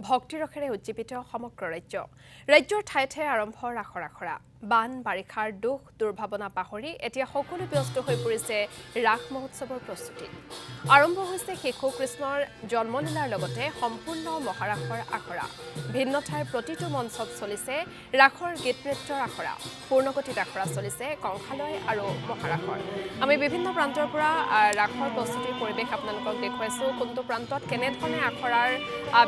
ভক্তিৰসেৰে উজ্জীৱিত সমগ্ৰ ৰাজ্যৰ ঠায়ে ঠায়ে আৰম্ভ ৰাসৰ আখৰা বান বাৰিষাৰ দুখ দুৰ্ভাৱনা পাহৰি এতিয়া সকলো ব্যস্ত হৈ পৰিছে ৰাস মহোৎসৱৰ প্ৰস্তুতি আৰম্ভ হৈছে শিশু কৃষ্ণৰ জন্মলীলাৰ লগতে সম্পূৰ্ণ মহাৰাসৰ আখৰা ভিন্ন ঠাইৰ প্ৰতিটো মঞ্চত চলিছে ৰাসৰ গীত নৃত্যৰ আখৰা পূৰ্ণগতিত আখৰা চলিছে কংসালয় আৰু মহাৰাসৰ আমি বিভিন্ন প্ৰান্তৰ পৰা ৰাসৰ প্ৰস্তুতিৰ পৰিৱেশ আপোনালোকক দেখুৱাইছো কোনটো প্ৰান্তত কেনেধৰণে আখৰাৰ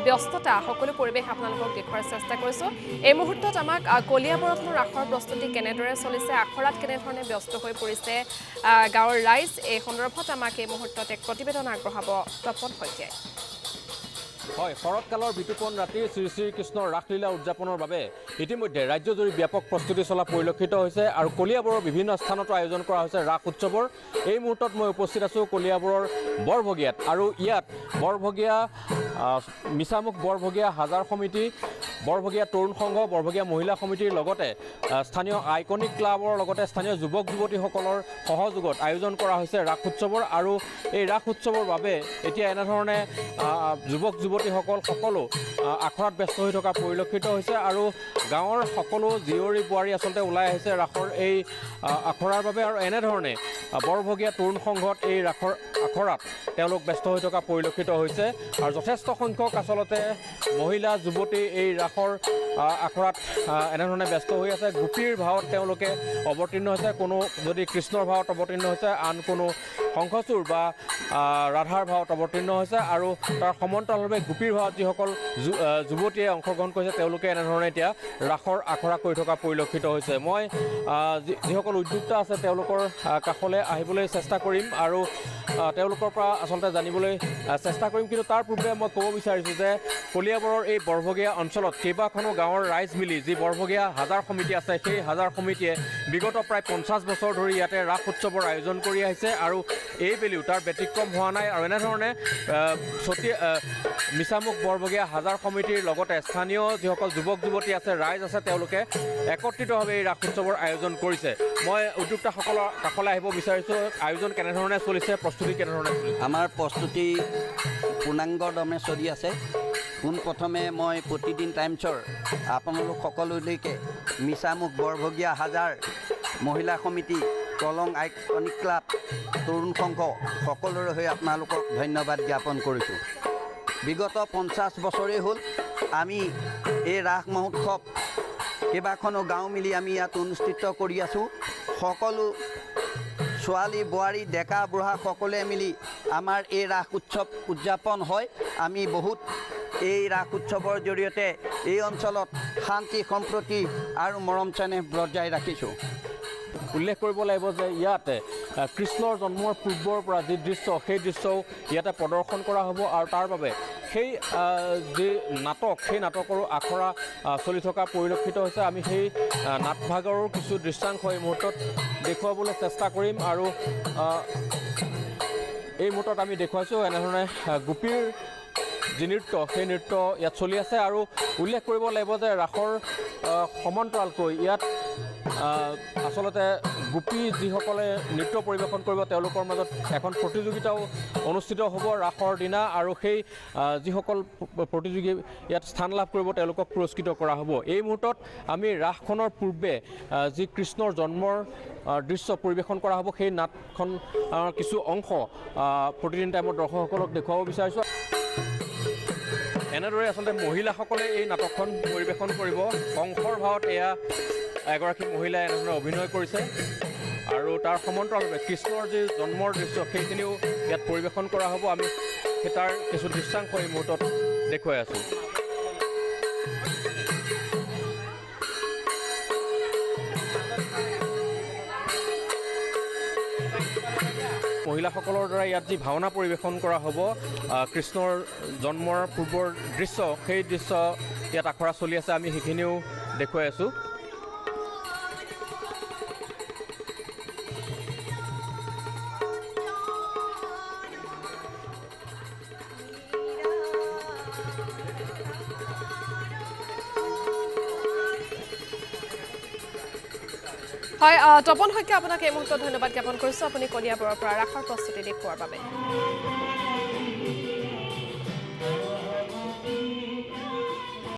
ব্যস্ততা সকলো পৰিৱেশ আপোনালোকক দেখুৱাৰ চেষ্টা কৰিছো এই মুহূৰ্তত আমাক কলিয়াবৰত ৰাসৰ প্ৰস্তুতি কেনেদৰে চলিছে আখৰাত কেনেধৰণে ব্যস্ত হৈ পৰিছে গাঁৱৰ ৰাইজ এই সন্দৰ্ভত আমাক এই মুহূৰ্তত এক প্ৰতিবেদন আগবঢ়াব তপন শইকীয়াই হয় শৰৎকালৰ বিতুপন ৰাতিৰ শ্ৰী শ্ৰীকৃষ্ণৰ ৰাসলীলা উদযাপনৰ বাবে ইতিমধ্যে ৰাজ্যজুৰি ব্যাপক প্ৰস্তুতি চলা পৰিলক্ষিত হৈছে আৰু কলিয়াবৰৰ বিভিন্ন স্থানতো আয়োজন কৰা হৈছে ৰাস উৎসৱৰ এই মুহূৰ্তত মই উপস্থিত আছোঁ কলিয়াবৰৰ বৰভগীয়াত আৰু ইয়াত বৰভগীয়া মিছামুখ বৰভগীয়া হাজাৰ সমিতি বৰভগীয়া তৰুণ সংঘ বৰভগীয়া মহিলা সমিতিৰ লগতে স্থানীয় আইকনিক ক্লাবৰ লগতে স্থানীয় যুৱক যুৱতীসকলৰ সহযোগত আয়োজন কৰা হৈছে ৰাস উৎসৱৰ আৰু এই ৰাস উৎসৱৰ বাবে এতিয়া এনেধৰণে যুৱক যুৱতীসকল সকলো আখৰাত ব্যস্ত হৈ থকা পৰিলক্ষিত হৈছে আৰু গাঁৱৰ সকলো জীয়ৰী বোৱাৰী আচলতে ওলাই আহিছে ৰাসৰ এই আখৰাৰ বাবে আৰু এনেধৰণে বৰভগীয়া তৰুণ সংঘত এই ৰাসৰ আখৰাত তেওঁলোক ব্যস্ত হৈ থকা পৰিলক্ষিত হৈছে আৰু যথেষ্ট সংখ্যক আচলতে মহিলা যুৱতী এই ৰাসৰ আখৰাত এনেধৰণে ব্যস্ত হৈ আছে গোপীৰ ভাৱত তেওঁলোকে অৱতীৰ্ণ হৈছে কোনো যদি কৃষ্ণৰ ভাৱত অৱতীৰ্ণ হৈছে আন কোনো শংখচূড় বা ৰাধাৰ ভাৱত অৱতীৰ্ণ হৈছে আৰু তাৰ সমান্তৰালভাৱে গোপীৰ ভাৱত যিসকল যুৱতীয়ে অংশগ্ৰহণ কৰিছে তেওঁলোকে এনেধৰণে এতিয়া ৰাসৰ আখৰা কৰি থকা পৰিলক্ষিত হৈছে মই যিসকল উদ্যোক্তা আছে তেওঁলোকৰ কাষলৈ আহিবলৈ চেষ্টা কৰিম আৰু তেওঁলোকৰ পৰা আচলতে জানিবলৈ চেষ্টা কৰিম কিন্তু তাৰ পূৰ্বে মই ক'ব বিচাৰিছোঁ যে কলিয়াবৰৰ এই বৰভগীয়া অঞ্চলত কেইবাখনো গাঁৱৰ ৰাইজ মিলি যি বৰভগীয়া হাজাৰ সমিতি আছে সেই হাজাৰ সমিতিয়ে বিগত প্ৰায় 50 বছৰ ধৰি ইয়াতে ৰাস উৎসৱৰ আয়োজন কৰি আহিছে আৰু এইবেলিও তাৰ ব্যতিক্ৰম হোৱা নাই আৰু এনেধৰণে মিছামুখ বৰভগীয়া হাজাৰ সমিতিৰ লগতে স্থানীয় যিসকল যুৱক যুৱতী আছে ৰাইজ আছে তেওঁলোকে একত্ৰিতভাৱে এই ৰাস উৎসৱৰ আয়োজন কৰিছে মই উদ্যোক্তাসকলৰ কাষলৈ আহিব বিচাৰিছোঁ আয়োজন কেনেধৰণে চলিছে প্ৰস্তুতি কেনেধৰণে চলিছে আমাৰ প্ৰস্তুতি পূৰ্ণাংগ দমে চলি আছে পোনপ্ৰথমে মই প্ৰতিদিন টাইমছৰ আপোনালোক সকলোলৈকে মিছামুখ বৰভগীয়া হাজাৰ মহিলা সমিতি কলং আইকনিক ক্লাব তৰুণ সংঘ সকলোৰে হৈ আপোনালোকক ধন্যবাদ জ্ঞাপন কৰিছোঁ বিগত 50 বছৰেই হ'ল আমি এই ৰাস মহোৎসৱ কেইবাখনো গাঁও মিলি আমি ইয়াত অনুষ্ঠিত কৰি আছোঁ সকলো ছোৱালী বোৱাৰী ডেকা বুঢ়া সকলোৱে মিলি আমাৰ এই ৰাস উৎসৱ উদযাপন হয় আমি বহুত এই ৰাস উৎসৱৰ জৰিয়তে এই অঞ্চলত শান্তি সম্প্ৰীতি আৰু মৰম চেনেহ বজাই ৰাখিছোঁ উল্লেখ কৰিব লাগিব যে ইয়াতে কৃষ্ণৰ জন্মৰ পূৰ্বৰ পৰা যি দৃশ্য সেই দৃশ্যও ইয়াতে প্ৰদৰ্শন কৰা হ'ব আৰু তাৰ বাবে সেই যি নাটক সেই নাটকৰো আখৰা চলি থকা পৰিলক্ষিত হৈছে আমি সেই নাটভাগৰো কিছু দৃশ্যাংশ এই মুহূৰ্তত দেখুৱাবলৈ চেষ্টা কৰিম আৰু এই মুহূৰ্তত আমি দেখুৱাইছোঁ এনেধৰণে গোপীৰ যি নৃত্য সেই নৃত্য ইয়াত চলি আছে আৰু উল্লেখ কৰিব লাগিব যে ৰাসৰ সমান্তৰালকৈ ইয়াত আচলতে গোপী যিসকলে নৃত্য পৰিৱেশন কৰিব তেওঁলোকৰ মাজত এখন প্ৰতিযোগিতাও অনুষ্ঠিত হ'ব ৰাসৰ দিনা আৰু সেই যিসকল প্ৰতিযোগী ইয়াত স্থান লাভ কৰিব তেওঁলোকক পুৰস্কৃত কৰা হ'ব এই মুহূৰ্তত আমি ৰাসখনৰ পূৰ্বে যি কৃষ্ণৰ জন্মৰ দৃশ্য পৰিৱেশন কৰা হ'ব সেই নাটখন কিছু অংশ প্ৰতিদিন টাইমত দৰ্শকসকলক দেখুৱাব বিচাৰিছোঁ এনেদৰে আচলতে মহিলাসকলে এই নাটকখন পৰিৱেশন কৰিব কংসৰ ভাৱত এয়া এগৰাকী মহিলাই এনেধৰণে অভিনয় কৰিছে আৰু তাৰ সমান্তৰালভাৱে কৃষ্ণৰ যি জন্মৰ দৃশ্য সেইখিনিও ইয়াত পৰিৱেশন কৰা হ'ব আমি সেই তাৰ কিছু দৃশ্যাংশ এই মুহূৰ্তত দেখুৱাই আছোঁ মহিলাসকলৰ দ্বাৰা ইয়াত যি ভাওনা পৰিৱেশন কৰা হ'ব কৃষ্ণৰ জন্মৰ পূৰ্বৰ দৃশ্য সেই দৃশ্য ইয়াত আখৰা চলি আছে আমি সেইখিনিও দেখুৱাই আছোঁ হয় তপন শইকীয়া আপোনাক এই মুহূৰ্তত ধন্যবাদ জ্ঞাপন কৰিছোঁ আপুনি কলিয়াবৰৰ পৰা ৰাসৰ প্ৰস্তুতি দেখুওৱাৰ বাবে